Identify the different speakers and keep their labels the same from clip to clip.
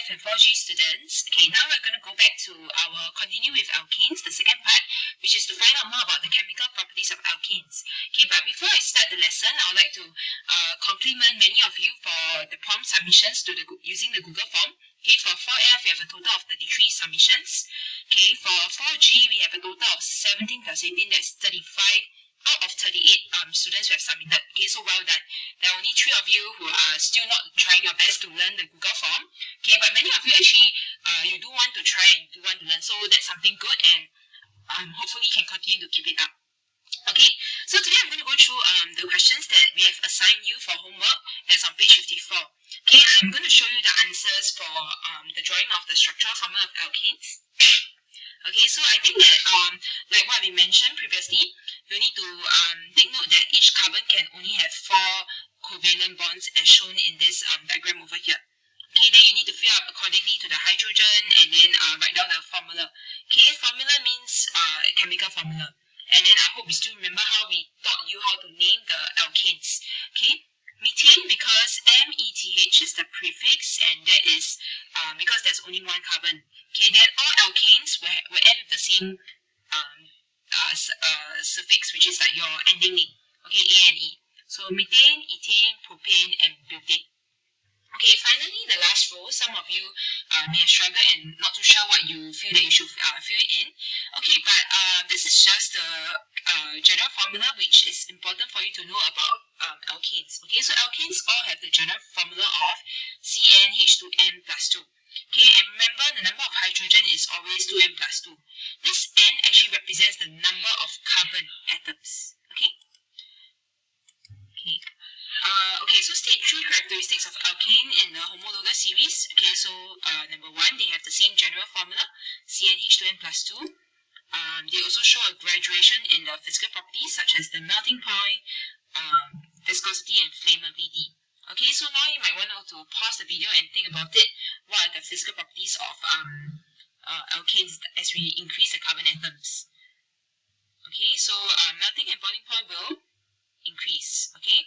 Speaker 1: 5 and 4G students. Okay, now we're going to go back to continue with alkanes, the second part, which is to find out more about the chemical properties of alkanes. Okay, but before I start the lesson, I would like to compliment many of you for the prompt submissions using the Google form. Okay, for 4F, we have a total of 33 submissions. Okay, for 4G, we have a total of 17 plus 18, that's 35 out of 38 students who have submitted. Okay, so well done. There are only 3 of you who are still not trying your best to learn the Google form. Okay, but many of you actually, you do want to try and do want to learn. So that's something good, and hopefully you can continue to keep it up. Okay, so today I'm going to go through the questions that we have assigned you for homework. That's on page 54. Okay, I'm going to show you the answers for the drawing of the structural formula of alkanes. Okay, so I think that like what we mentioned previously, you need to take note that each carbon can only have 4 covalent bonds as shown in this diagram over here. Okay, then you need to fill up accordingly to the hydrogen and then write down the formula. Okay, formula means chemical formula. And then I hope you still remember how we taught you how to name the alkanes. Okay, methane, because METH is the prefix, and that is because there's only 1 carbon. Okay, then all alkanes will end with the same suffix, which is like your ending name. Okay, A and E. So methane, ethane, propane, and butane. Okay, finally, the last row, some of you may have struggled and not too sure what you feel that you should fill it in. Okay, but this is just the general formula which is important for you to know about alkanes. Okay, so alkanes all have the general formula of CnH2n plus 2. Okay, and remember the number of hydrogen is always 2n plus 2. This n actually represents the number of carbon atoms. Okay? Okay, so state 3 characteristics of alkane in the homologous series. Okay, so number 1, they have the same general formula, CnH2n plus 2. They also show a graduation in the physical properties such as the melting point, viscosity, and flammability. Okay, so now you might want to pause the video and think about it. What are the physical properties of alkanes as we increase the carbon atoms? Okay, so melting and boiling point will increase. Okay,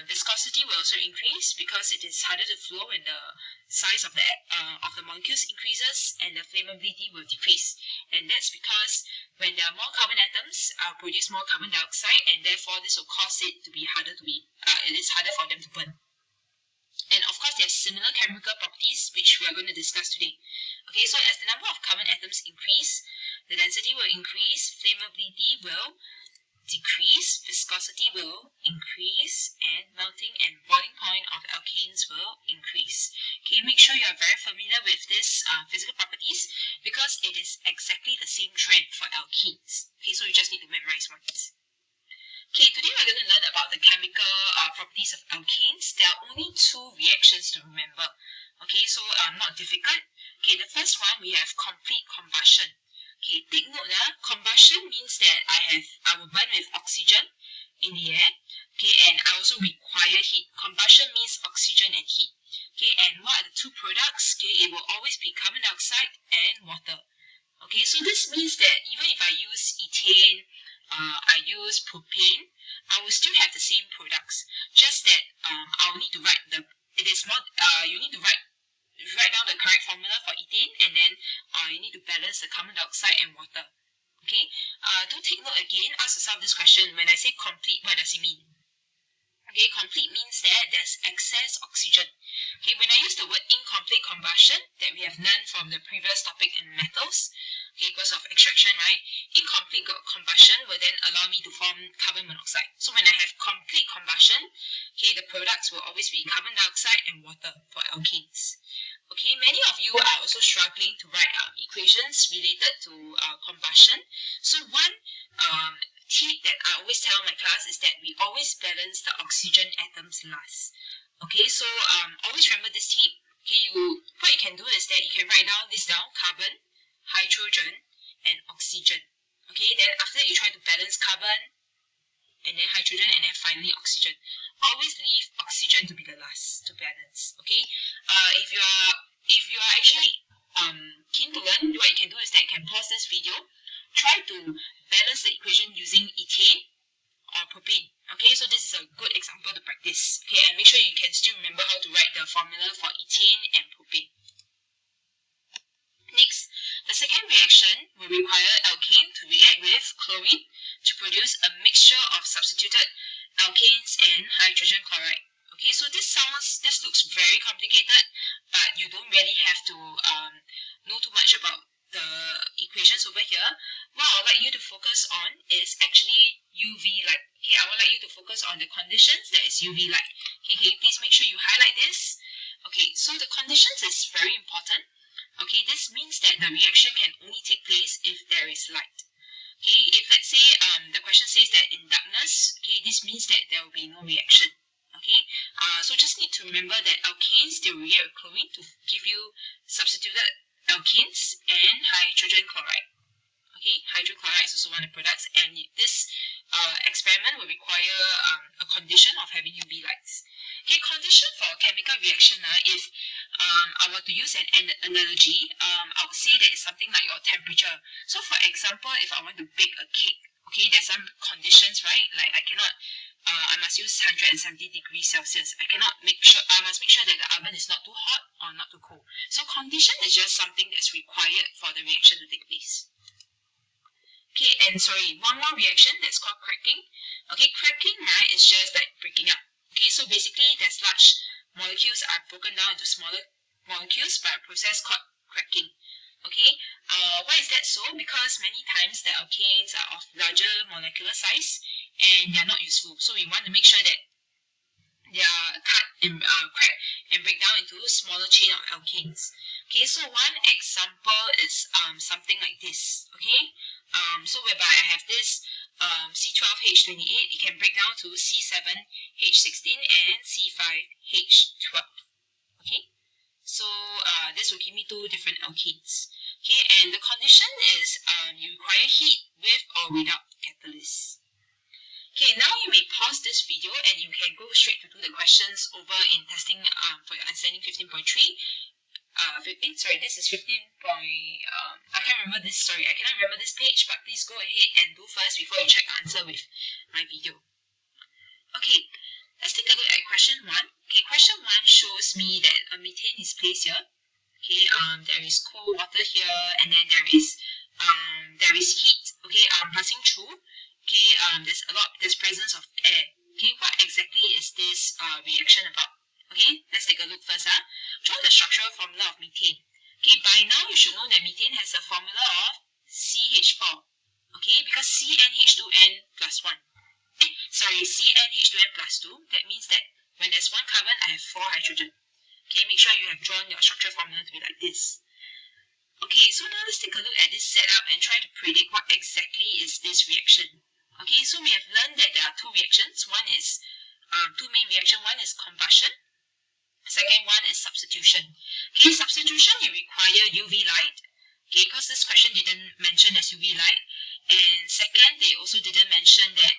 Speaker 1: viscosity will also increase because it is harder to flow when the size of the molecules increases, and the flammability will decrease. And that's because when there are more carbon atoms, produce more carbon dioxide, and therefore this will cause it to be harder it is harder for them to burn. And of course, they have similar chemical properties, which we are going to discuss today. Okay, so as the number of carbon atoms increase, the density will increase, flammability will decrease, viscosity will increase, and melting and boiling point of alkanes will increase. Okay, make sure you are very familiar with these physical properties because it is exactly the same trend for alkenes. Okay, so you just need to memorize once. Okay, today we're going to learn about the chemical properties of alkanes. There are only 2 reactions to remember. Okay, so not difficult. Okay, the first one, we have complete combustion. Okay, take note combustion means that I will burn with oxygen in the air. Okay, and I also require heat. Combustion means oxygen and heat. Okay, and what are the 2 products? Okay, it will always be carbon dioxide and water. Okay, so this means that even if I use ethane, I use propane, I will still have the same products. Just that I'll need to write you need to write down the correct formula for ethane, and then you need to balance the carbon dioxide and water. Okay, do take note again, ask yourself this question. When I say complete, what does it mean? Okay, complete means that there's excess oxygen. Okay, when I use the word incomplete combustion that we have learned from the previous topic in metals, okay, because of extraction, right? Incomplete combustion will then allow me to form carbon monoxide. So when I have complete combustion, okay, the products will always be carbon dioxide and water for alkanes. Okay, many of you are also struggling to write equations related to combustion. So one tip that I always tell my class is that we always balance the oxygen atoms last. Okay, so always remember this tip. Okay, what you can do is that you can write this down, carbon, hydrogen, and oxygen. Okay, then after that you try to balance carbon, and then hydrogen, and then finally oxygen. Always leave oxygen to be the last to balance. Okay, if you are actually keen to learn, what you can do is that you can pause this video, try to balance the equation using ethane or propane. Okay, so this is a good example to practice. Okay, and make sure you can still remember how to write the formula for ethane and propane. will require alkane to react with chlorine to produce a mixture of substituted alkanes and hydrogen chloride. Okay, so this looks very complicated, but you don't really have to know too much about the equations over here. What I would like you to focus on is actually UV light. Okay, I would like you to focus on the conditions that is UV light. Okay, can you please make sure you highlight this? Okay, so the conditions is very important. Okay, this means that the reaction can only take place if there is light. Okay, if let's say the question says that in darkness, okay, this means that there will be no reaction. Okay, so just need to remember that alkanes, they react with chlorine to give you substituted alkanes and hydrogen chloride. Okay, hydrogen chloride is also one of the products, and this experiment will require a condition of having UV lights. Okay, condition for a chemical reaction if I were to use an analogy, I would say that it's something like your temperature. So for example, if I want to bake a cake, okay, there's some conditions, right? Like I must use 170 degrees Celsius. I must make sure that the oven is not too hot or not too cold. So condition is just something that's required for the reaction to take place. Okay, and sorry, one more reaction that's called cracking. Okay, cracking, right, is just like breaking up. Okay, so basically there's large molecules are broken down into smaller molecules by a process called cracking. Okay, why is that so? Because many times the alkanes are of larger molecular size and they are not useful. So we want to make sure that they are cut and crack and break down into smaller chain of alkanes. Okay, so one example is something like this. Okay, so whereby I have this C12H28, it can break down to C7H16 and C5H12. Okay, so this will give me two different alkanes. Okay, and the condition is you require heat with or without catalyst. Okay, now you may pause this video and you can go straight to do the questions over in testing for your understanding 15.3. This is 15. I can't remember this. Sorry, I cannot remember this page. But please go ahead and do first before you check the answer with my video. Okay, let's take a look at question 1. Okay, question 1 shows me that a methane is placed here. Okay, there is cold water here, and then there is heat. Okay, passing through. Okay, there's presence of air. Okay, what exactly is this reaction about? Okay, let's take a look first. Draw the structural formula of methane. Okay, by now you should know that methane has a formula of CH4. Okay, because CnH2n plus 1. CnH2n plus 2. That means that when there's one carbon, I have 4 hydrogen. Okay, make sure you have drawn your structural formula to be like this. Okay, so now let's take a look at this setup and try to predict what exactly is this reaction. Okay, so we have learned that there are two reactions. One is two main reactions. One is combustion. Second one is substitution. Okay, substitution you require UV light. Okay, because this question didn't mention there's UV light. And second, they also didn't mention that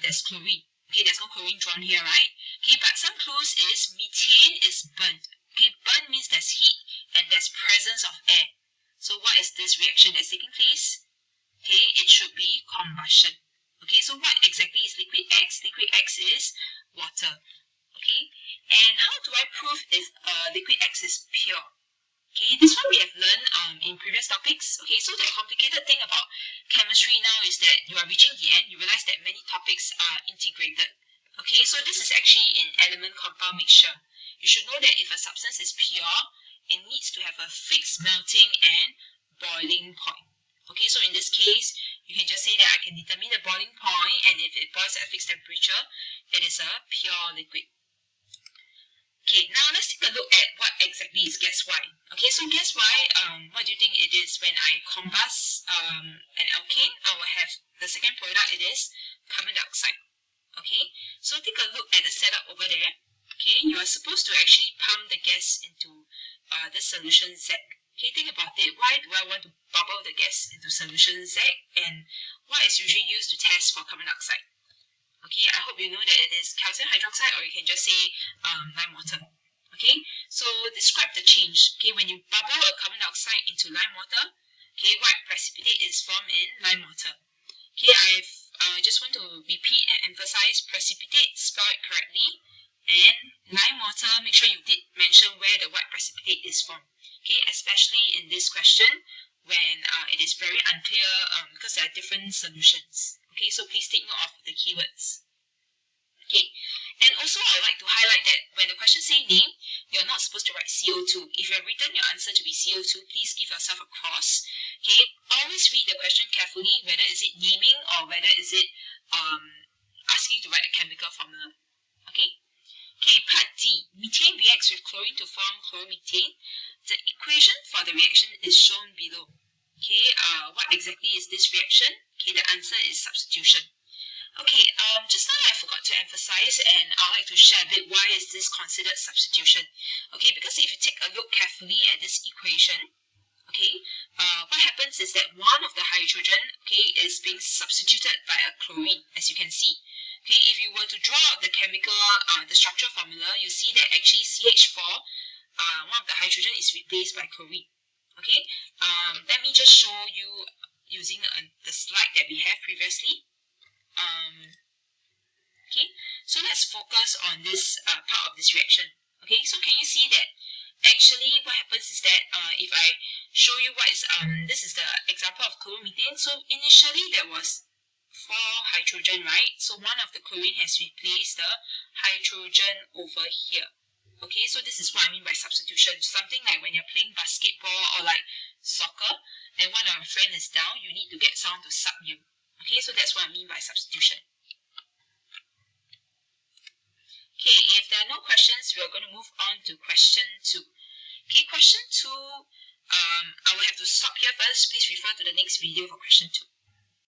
Speaker 1: there's chlorine. Okay, there's no chlorine drawn here, right? Okay, but some clues is methane is burnt. Okay, burnt means there's heat and there's presence of air. So what is this reaction that's taking place? Okay, it should be combustion. Okay, so what exactly is liquid X? Liquid X is water. Okay, and how do I prove if liquid X is pure? Okay, this one we have learned in previous topics. Okay, so the complicated thing about chemistry now is that you are reaching the end, you realize that many topics are integrated. Okay, so this is actually in element compound mixture. You should know that if a substance is pure, it needs to have a fixed melting and boiling point. Okay, so in this case, you can just say that I can determine the boiling point, and if it boils at a fixed temperature, it is a pure liquid. Okay, now let's take a look at what exactly is gas Y. Okay, so gas Y, what do you think it is? When I combust an alkane, I will have the second product, it is carbon dioxide. Okay, so take a look at the setup over there. Okay, you are supposed to actually pump the gas into this solution Z. Okay, think about it. Why do I want to bubble the gas into solution Z? And what is usually used to test for carbon dioxide? Okay, I hope you know that it is calcium hydroxide, or you can just say lime water. Okay, so describe the change. Okay, when you bubble a carbon dioxide into lime water, okay, what precipitate is formed in lime water? Okay, I just want to repeat and emphasize precipitate, spell it correctly, and lime water, make sure you did mention where the white precipitate is formed. Okay, especially in this question, when it is very unclear because there are different solutions. Okay, so please take note of the keywords. Okay, and also I would like to highlight that when the question say name, you're not supposed to write CO2. If you have written your answer to be CO2, please give yourself a cross. Okay, always read the question carefully, whether is it naming or whether is it asking to write a chemical formula. Okay. Okay, part D. Methane reacts with chlorine to form chloromethane. The equation for the reaction is shown below. Okay, what exactly is this reaction? Okay, the answer is substitution. Okay, just now I forgot to emphasize and I'd like to share a bit why is this considered substitution. Okay, because if you take a look carefully at this equation, okay, what happens is that one of the hydrogen, okay, is being substituted by a chlorine, as you can see. Okay, if you were to draw out the chemical, the structural formula, you see that actually CH4, one of the hydrogen is replaced by chlorine. Okay, let me just show you using the slide that we have previously. Okay, so let's focus on this part of this reaction. Okay, so can you see that actually what happens is that if I show you what is this is the example of chloromethane. So initially there was 4 hydrogen, right? So one of the chlorine has replaced the hydrogen over here. Okay, so this is what I mean by substitution. Something like when you're playing basketball or like soccer, then one of your friend is down, you need to get someone to sub you. Okay, so that's what I mean by substitution. Okay, if there are no questions, we are going to move on to question 2. Okay, question 2, I will have to stop here first. Please refer to the next video for question 2.